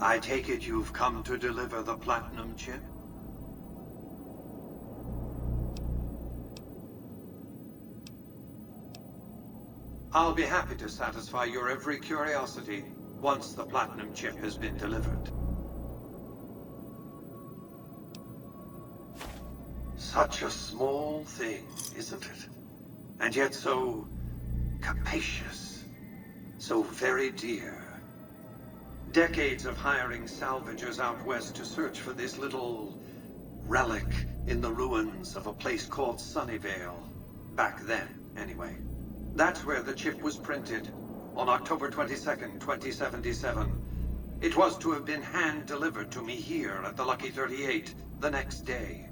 I take it you've come to deliver the Platinum chip? I'll be happy to satisfy your every curiosity once the Platinum chip has been delivered. Such a small thing, isn't it? And yet so capacious, so very dear. Decades of hiring salvagers out west to search for this little relic in the ruins of a place called Sunnyvale. Back then, anyway. That's where the chip was printed, on October 22nd, 2077. It was to have been hand-delivered to me here at the Lucky 38 the next day.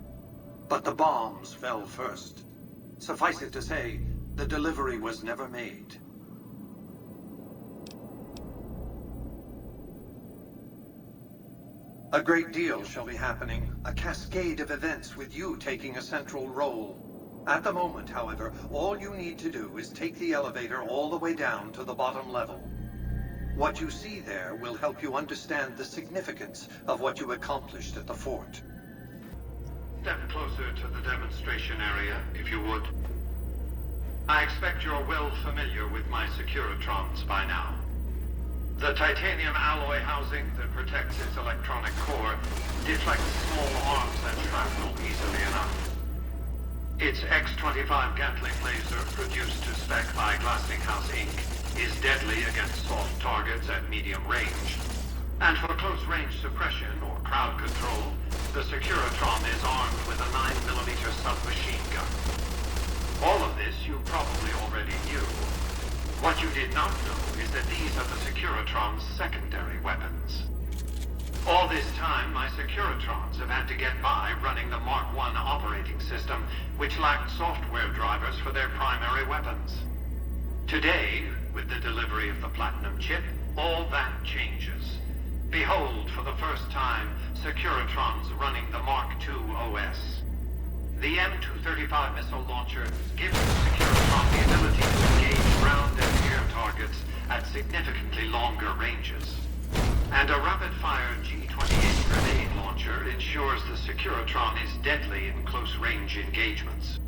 But the bombs fell first. Suffice it to say, the delivery was never made. A great deal shall be happening, a cascade of events with you taking a central role. At the moment, however, all you need to do is take the elevator all the way down to the bottom level. What you see there will help you understand the significance of what you accomplished at the fort. Step closer to the demonstration area, if you would. I expect you're well familiar with my Securitrons by now. The titanium alloy housing that protects its electronic core deflects small arms and shrapnel easily enough. Its X-25 Gatling laser, produced to spec by Glassinghouse Inc., is deadly against soft targets at medium range. And for close-range suppression or crowd control, the Securitron is armed with a 9mm submachine gun. All of this you probably already knew. What you did not know is that these are the Securitron's secondary weapons. All this time, my Securitrons have had to get by running the Mark I operating system, which lacked software drivers for their primary weapons. Today, with the delivery of the Platinum chip, all that changes. Behold, for the first time, Securitrons running the Mark II OS. The M235 missile launcher gives the Securitron the ability to engage ground and air targets at significantly longer ranges. And a rapid-fire G-28 grenade launcher ensures the Securitron is deadly in close-range engagements.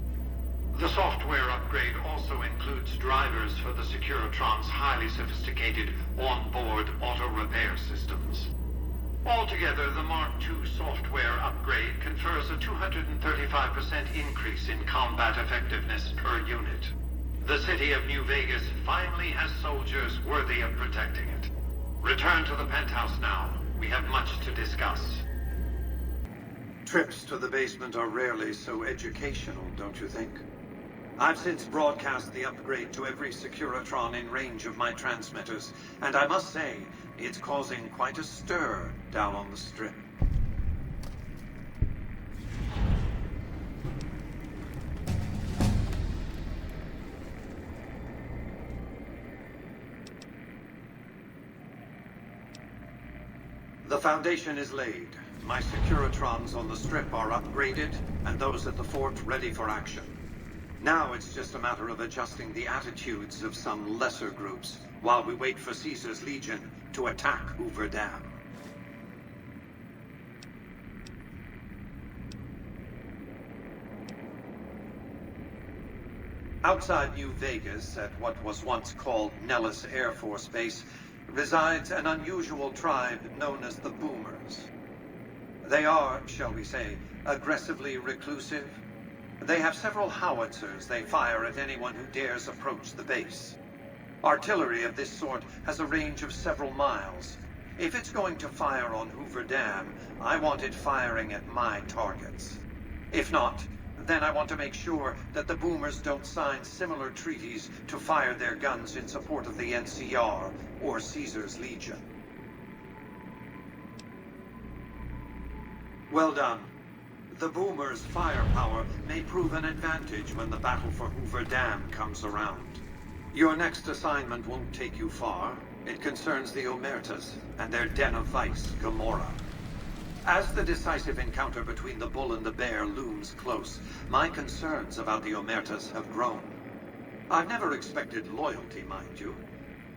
The software upgrade also includes drivers for the Securitron's highly sophisticated on-board auto-repair systems. Altogether, the Mark II software upgrade confers a 235% increase in combat effectiveness per unit. The city of New Vegas finally has soldiers worthy of protecting it. Return to the penthouse now. We have much to discuss. Trips to the basement are rarely so educational, don't you think? I've since broadcast the upgrade to every Securitron in range of my transmitters, and I must say, it's causing quite a stir down on the Strip. The foundation is laid. My Securitrons on the Strip are upgraded, and those at the fort ready for action. Now it's just a matter of adjusting the attitudes of some lesser groups while we wait for Caesar's Legion to attack Hoover Dam. Outside New Vegas, at what was once called Nellis Air Force Base, resides an unusual tribe known as the Boomers. They are, shall we say, aggressively reclusive. They have several howitzers they fire at anyone who dares approach the base. Artillery of this sort has a range of several miles. If it's going to fire on Hoover Dam, I want it firing at my targets. If not, then I want to make sure that the Boomers don't sign similar treaties to fire their guns in support of the NCR or Caesar's Legion. Well done. The Boomers' firepower may prove an advantage when the battle for Hoover Dam comes around. Your next assignment won't take you far. It concerns the Omertas and their den of vice, Gomorrah. As the decisive encounter between the bull and the bear looms close, my concerns about the Omertas have grown. I've never expected loyalty, mind you.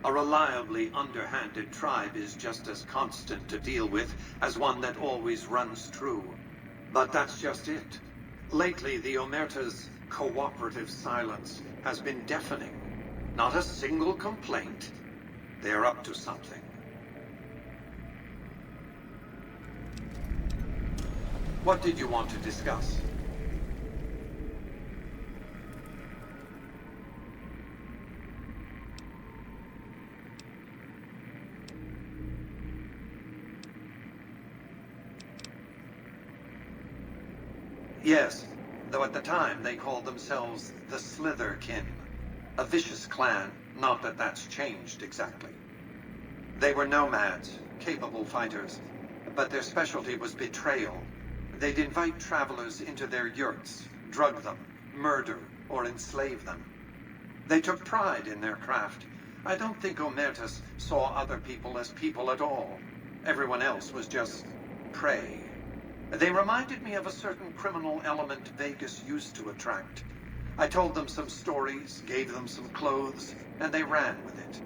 A reliably underhanded tribe is just as constant to deal with as one that always runs true. But that's just it. Lately, the Omerta's cooperative silence has been deafening. Not a single complaint. They're up to something. What did you want to discuss? Yes, though at the time they called themselves the Slitherkin. A vicious clan, not that that's changed exactly. They were nomads, capable fighters, but their specialty was betrayal. They'd invite travelers into their yurts, drug them, murder, or enslave them. They took pride in their craft. I don't think Omertas saw other people as people at all. Everyone else was just prey. They reminded me of a certain criminal element Vegas used to attract. I told them some stories, gave them some clothes, and they ran with it.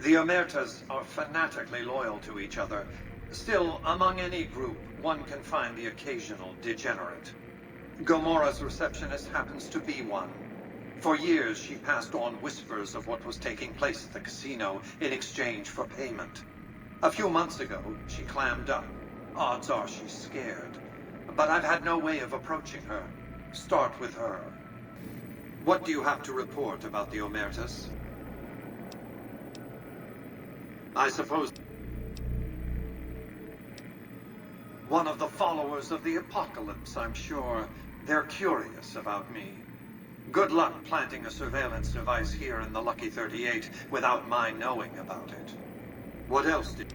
The Omertas are fanatically loyal to each other. Still, among any group, one can find the occasional degenerate. Gomora's receptionist happens to be one. For years, she passed on whispers of what was taking place at the casino in exchange for payment. A few months ago, she clammed up. Odds are she's scared. But I've had no way of approaching her. Start with her. What do you have to report about the Omertas? I suppose one of the followers of the apocalypse, I'm sure. They're curious about me. Good luck planting a surveillance device here in the Lucky 38 without my knowing about it. What else did...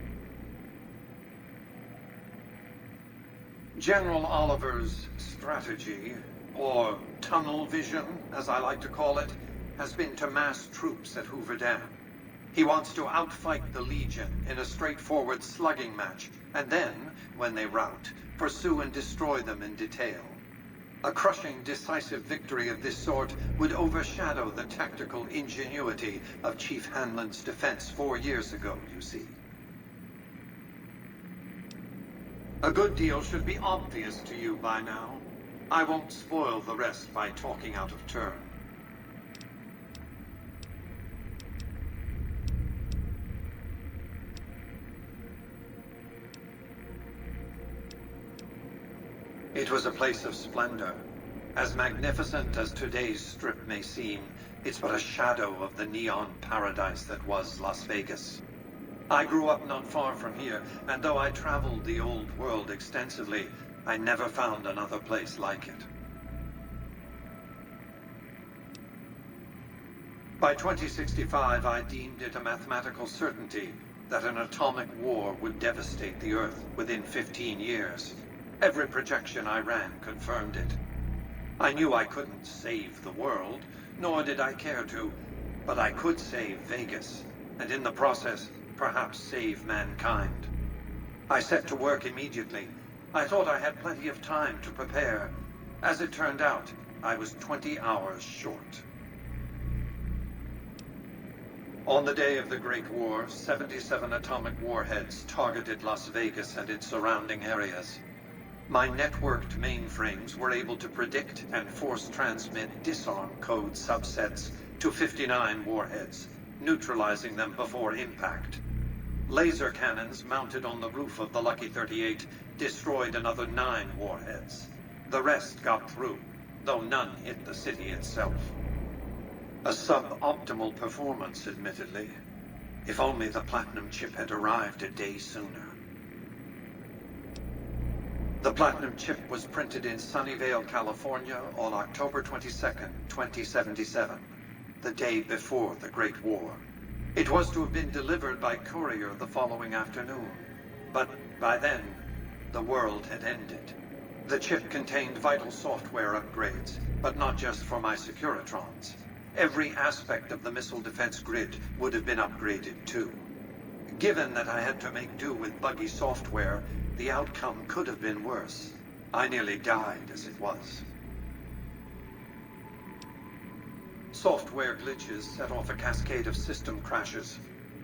General Oliver's strategy, or tunnel vision, as I like to call it, has been to mass troops at Hoover Dam. He wants to outfight the Legion in a straightforward slugging match, and then, when they rout, pursue and destroy them in detail. A crushing, decisive victory of this sort would overshadow the tactical ingenuity of Chief Hanlon's defense 4 years ago, you see. A good deal should be obvious to you by now. I won't spoil the rest by talking out of turn. It was a place of splendor. As magnificent as today's Strip may seem, it's but a shadow of the neon paradise that was Las Vegas. I grew up not far from here, and though I traveled the old world extensively, I never found another place like it. By 2065, I deemed it a mathematical certainty that an atomic war would devastate the Earth within 15 years. Every projection I ran confirmed it. I knew I couldn't save the world, nor did I care to, but I could save Vegas, and in the process, perhaps save mankind. I set to work immediately. I thought I had plenty of time to prepare. As it turned out, I was 20 hours short. On the day of the Great War, 77 atomic warheads targeted Las Vegas and its surrounding areas. My networked mainframes were able to predict and force-transmit disarm code subsets to 59 warheads, neutralizing them before impact. Laser cannons mounted on the roof of the Lucky 38 destroyed another 9 warheads. The rest got through, though none hit the city itself. A suboptimal performance, admittedly. If only the Platinum chip had arrived a day sooner. The Platinum chip was printed in Sunnyvale, California on October 22nd, 2077, the day before the Great War. It was to have been delivered by courier the following afternoon, but by then, the world had ended. The chip contained vital software upgrades, but not just for my Securitrons. Every aspect of the missile defense grid would have been upgraded too. Given that I had to make do with buggy software, the outcome could have been worse. I nearly died as it was. Software glitches set off a cascade of system crashes.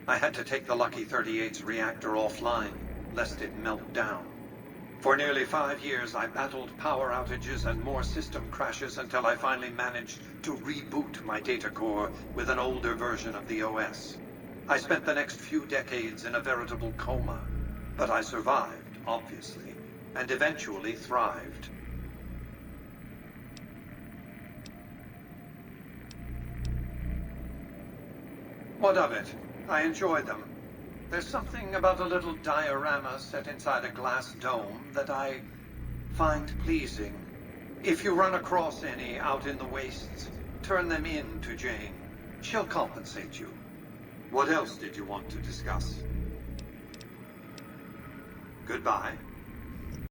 I had to take the Lucky 38's reactor offline, lest it melt down. For nearly 5 years, I battled power outages and more system crashes until I finally managed to reboot my data core with an older version of the OS. I spent the next few decades in a veritable coma, but I survived, obviously, and eventually thrived. What of it? I enjoy them. There's something about a little diorama set inside a glass dome that I find pleasing. If you run across any out in the wastes, turn them in to Jane. She'll compensate you. What else did you want to discuss? Goodbye.